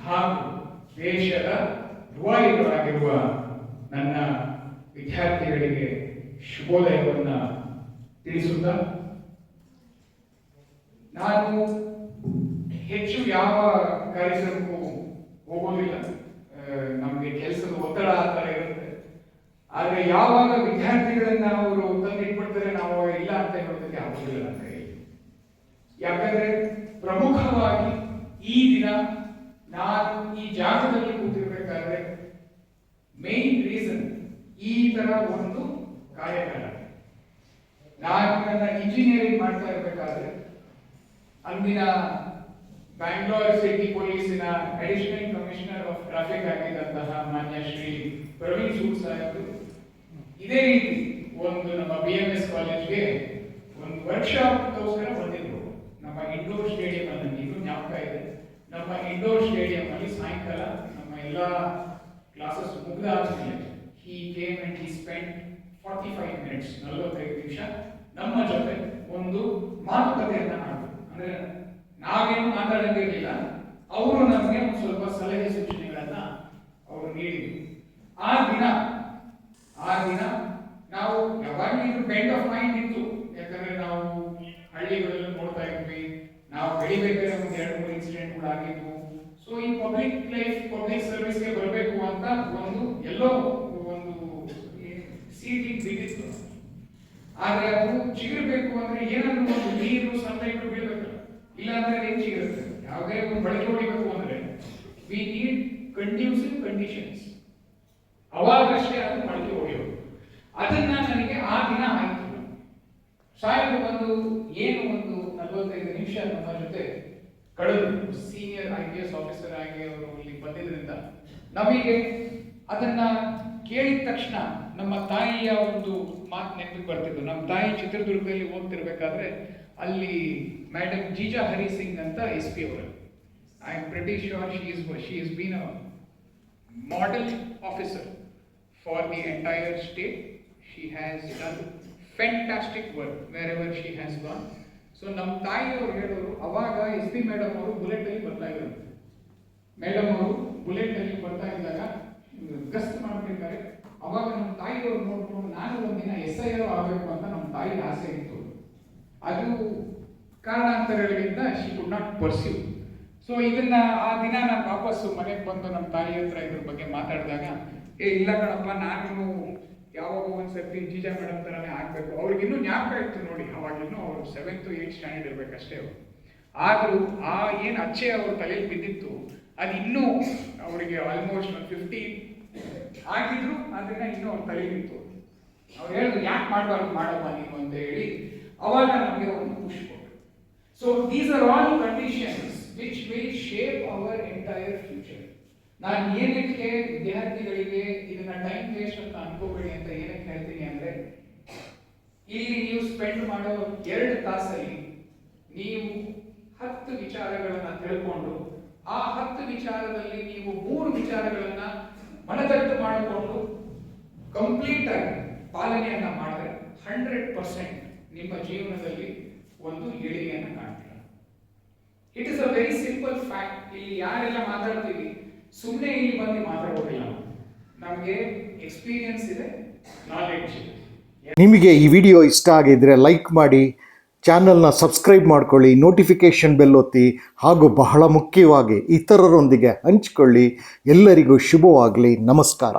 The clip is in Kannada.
ಹಾಗೂ ದೇಶದ ಧ್ರುವಾಯಿಗಳಾಗಿರುವ ನನ್ನ ವಿದ್ಯಾರ್ಥಿಗಳಿಗೆ ಶುಭೋದಯವನ್ನು ತಿಳಿಸುತ್ತಾ, ನಾನು ಹೆಚ್ಚು ಯಾವ ಕಾರ್ಯಕ್ರಮಕ್ಕೂ ಹೋಗೋದಿಲ್ಲ. ನಮಗೆ ಕೆಲಸದ ಒತ್ತಡ ಆ ಥರ ಇರುತ್ತೆ. ಆದರೆ ಯಾವಾಗ ವಿದ್ಯಾರ್ಥಿಗಳನ್ನ ಅವರು ತಂದಿಟ್ಬಿಡ್ತಾರೆ, ನಾವು ಇಲ್ಲ ಅಂತ ಹೇಳೋದಕ್ಕೆ ಆಗೋದಿಲ್ಲ ನನ್ನ ಕೈಯಲ್ಲಿ. ಯಾಕಂದ್ರೆ ಪ್ರಮುಖವಾಗಿ ಈ ದಿನ ನಾನು ಈ ಜಾಗದಲ್ಲಿ ಕೂತಿರ್ಬೇಕಾದ್ರೆ ಮೇನ್ ರೀಸನ್ ಈ ತರ ಒಂದು ಕಾರ್ಯಕ್ರಮ. ನಾನು ನನ್ನ ಇಂಜಿನಿಯರಿಂಗ್ ಮಾಡ್ತಾ ಇರಬೇಕಾದ್ರೆ ಅಂದಿನ ಬ್ಯಾಂಗ್ಳೂರ್ ಸಿಟಿ ಪೊಲೀಸಿನ ಅಡಿಷನಲ್ ಕಮಿಷನರ್ ಆಫ್ ಟ್ರಾಫಿಕ್ ಆಗಿದ್ದಂತಹ ಮಾನ್ಯ ಶ್ರೀ ಪ್ರವೀಣ್ ಸೂಡ್ ಸಾಹೇಬರು ಇದೇ ರೀತಿ ಒಂದು ನಮ್ಮ BMS ಕಾಲೇಜ್ಗೆ ಒಂದು ವರ್ಕ್ಶಾಪ್ಗೋಸ್ಕರ ಬಂದಿದ್ರು. ನಮ್ಮ ಇಂಡೋರ್ ಸ್ಟೇಡಿಯಂ ಅಲ್ಲಿ, ಇನ್ನೂ ಜ್ಞಾಪಕ ಇದೆ, ನಮ್ಮ ಇಂಡೋರ್ ಸ್ಟೇಡಿಯಂ ಅಲ್ಲಿ ಸಾಯಂಕಾಲ ನಮ್ಮ ಎಲ್ಲ classes ಮುಗಿದಾದ್ಮೇಲೆ he came and he spent 45 minutes 45 ನಿಮಿಷ ನಮ್ಮ ಜೊತೆ ಒಂದು ಮಾತುಕತೆಯನ್ನ ಮಾಡಿದ್ರು. ಅಂದ್ರೆ ನಾವೇನು ಮಾತಾಡಂಗಿರಲಿಲ್ಲ, ಅವರು ನಮಗೆ ಒಂದು ಸ್ವಲ್ಪ ಸಲಹೆ ಸೂಚನೆಗಳನ್ನ ಅವರು ನೀಡಿದ್ರು. ಆ ದಿನ ನಾವು ಯಾವಾಗಲೂ ಬೆಂಡ್ ಆಫ್ ಮೈಂಡ್ ಇತ್ತು. ಯಾಕಂದ್ರೆ ನಾವು ಹಳ್ಳಿಗಳಲ್ಲಿ ನೋಡ್ತಾ ಇದ್ವಿ, ನಾವು ಬೆಳಿಬೇಕಾದ್ರೆ ಒಂದು 2-3 ಇನ್ಸಿಡೆಂಟ್ಗಳಾಗಿದ್ವು. ಸೊ ಈ ಪಬ್ಲಿಕ್ ಲೈಫ್, ಪಬ್ಲಿಕ್ ಸರ್ವಿಸ್ಗೆ ಬರಬೇಕು ಅಂತ ಒಂದು ಎಲ್ಲೋ ಒಂದು ಸೀಟಿ ಬಿದ್ದಿತ್ತು. ಆದ್ರೆ ಅದು ಚಿಗುರಬೇಕು ಅಂದ್ರೆ ಏನಾದ್ರೂ ಒಂದು ನೀರು, ಸನ್ಲೈಟ್ ಬೀಳ್ಬೇಕು, ಇಲ್ಲ ಅಂದ್ರೆ ಏನ್ ಚಿಗುರುತ್ತೆ? ಯಾವುದೇ ಒಂದು ಬಳಕೆ ಹೊಡಿಬೇಕು ಅಂದ್ರೆ ವಿ ನೀಡ್ ಕಂಡ್ಯೂಸಿವ್ ಕಂಡೀಷನ್ಸ್, ಅವಾಗಷ್ಟೇ ಅದು ಬಳಕೆ ಹೊಡೆಯೋದು. ಅದನ್ನ ನನಗೆ ಆ ದಿನ ಆಯ್ತು. ಸಾಯಂಕಾಲ ಬಂದು ಏನು ಒಂದು 45 ನಿಮಿಷ ನಮ್ಮ ಜೊತೆ ಕಳೆದು, ಸೀನಿಯರ್ IPS ಆಫೀಸರ್ ಆಗಿ ಅವರು ಇಲ್ಲಿ ಬಂದಿದ್ರಿಂದ ನಮಗೆ ಅದನ್ನ ಕೇಳಿದ ತಕ್ಷಣ ನಮ್ಮ ತಾಯಿಯ ಒಂದು ಮಾತು ನೆನಪಿಗೆ ಬರ್ತಿದ್ದು. ನಮ್ಮ ತಾಯಿ ಚಿತ್ರದುರ್ಗದಲ್ಲಿ ಓದ್ತಿರ್ಬೇಕಾದ್ರೆ ಅಲ್ಲಿ ಮೇಡಮ್ ಜೀಜಾ ಹರಿ ಸಿಂಗ್ ಅಂತ SP ಅವರು, I am pretty sure she is been a model officer for the entire state. She has done fantastic work wherever she has gone. So ನಮ್ಮ ತಾಯಿಯವರು ಹೇಳೋರು, ಅವಾಗ SP ಮೇಡಮ್ ಅವರು ಬುಲೆಟ್ ಅಲ್ಲಿ ಬರ್ತಾ ಇದ್ರು. ಮೇಡಮ್ ಅವರು ಬುಲೆಟ್ ಅಲ್ಲಿ ಬರ್ತಾ ಇದ್ದಾಗ ಗಸ್ತ್ ಮಾಡ್ಬೇಕಾದ್ರೆ ಅವಾಗ ನಮ್ಮ ತಾಯಿಯವರು ನೋಡ್ಕೊಂಡು ನಾನು ಒಂದಿನ SIR ಆಗಬೇಕು ಅಂತ ನಮ್ಮ ತಾಯಿಗೆ ಆಸೆ ಇತ್ತು. ಅದು ಕಾರಣಾಂತರಗಳಿಂದ she could not pursue. So ಇದನ್ನ ಆ ದಿನ ನಾನು ವಾಪಸ್ಸು ಮನೆಗೆ ಬಂದು ನಮ್ಮ ತಾಯಿ ಹತ್ರ ಇದ್ರ ಬಗ್ಗೆ ಮಾತಾಡಿದಾಗ, ಇಲ್ಲ ಕಣಪ್ಪ, ನಾನು ಯಾವಾಗ ಒಂದ್ಸರ್ತಿ ಜೀಜಾ ಮೇಡಮ್ ತರನೇ ಆಗ್ಬೇಕು. ಅವ್ರಿಗಿನ್ನೂ ಜ್ಞಾಪಕ ಇತ್ತು ನೋಡಿ, ಅವಾಗಿನ್ನೂ ಅವರು 7th 8th ಸ್ಟ್ಯಾಂಡರ್ಡ್ ಇರ್ಬೇಕಷ್ಟೇ ಅವರು. ಆದ್ರೂ ಆ ಏನು ಅಚ್ಚೆ ಅವ್ರ ತಲೆಯಲ್ಲಿ ಬಿದ್ದಿತ್ತು ಅದು ಇನ್ನೂ ಅವರಿಗೆ ಆಲ್ಮೋಸ್ಟ್ 50 ಆಗಿದ್ರು, ಅದನ್ನ ಇನ್ನೂ ಅವ್ರ ತಲೆಯಲ್ಲಿತ್ತು. ಅವ್ರು ಹೇಳಿದ್ರು, ಯಾಕೆ ಮಾಡಬಾರ್ದು, ಮಾಡಪ್ಪ ನೀನು ಅಂತ ಹೇಳಿ ಅವಾಗ ನಮಗೆ ಒಂದು ಖುಷಿ ಕೊಟ್ಟರು. So these are all conditions which will shape hour entire future. ನಾನು ಏನಕ್ಕೆ ವಿದ್ಯಾರ್ಥಿಗಳಿಗೆ ಇದನ್ನ ಟೈಮ್ ವೇಸ್ಟ್ ಅಂತ ಅನ್ಕೋಬೇಡಿ ಅಂತ ಏನಕ್ಕೆ ಹೇಳ್ತೀನಿ ಅಂದ್ರೆ, ಇಲ್ಲಿ ನೀವು ಸ್ಪೆಂಡ್ ಮಾಡೋ 2 ತಾಸಲ್ಲಿ ನೀವು 10 ವಿಚಾರಗಳನ್ನ ತಿಳ್ಕೊಂಡು, ಆ 10 ವಿಚಾರದಲ್ಲಿ ನೀವು 3 ವಿಚಾರಗಳನ್ನ ಮನದಟ್ಟು ಮಾಡಿಕೊಂಡು ಕಂಪ್ಲೀಟ್ ಆಗಿ ಪಾಲನೆಯನ್ನ ಮಾಡಿದ್ರೆ 100% ನಿಮ್ಮ ಜೀವನದಲ್ಲಿ ಒಂದು ಏಳಿಗೆಯನ್ನ ಕಾಣ್ತೀರ. It is a very simple fact. ಇಲ್ಲಿ ಯಾರೆಲ್ಲ ಮಾತಾಡ್ತೀವಿ, ಸುಮ್ಮನೆ ಇಲ್ಲಿ ಬಂದು ಮಾತಾಡೋದಿಲ್ಲ. ನಮಗೆ ಎಕ್ಸ್ಪೀರಿಯನ್ಸ್ ಇದೆ, ನಾಲೆಡ್ಜ್ ಇದೆ. ನಿಮಗೆ ಈ ವಿಡಿಯೋ ಇಷ್ಟ ಆಗಿದ್ರೆ ಲೈಕ್ ಮಾಡಿ, ಚಾನಲ್ನ ಸಬ್ಸ್ಕ್ರೈಬ್ ಮಾಡ್ಕೊಳ್ಳಿ, ನೋಟಿಫಿಕೇಷನ್ ಬೆಲ್ ಒತ್ತಿ, ಹಾಗೂ ಬಹಳ ಮುಖ್ಯವಾಗಿ ಇತರರೊಂದಿಗೆ ಹಂಚಿಕೊಳ್ಳಿ. ಎಲ್ಲರಿಗೂ ಶುಭವಾಗಲಿ. ನಮಸ್ಕಾರ.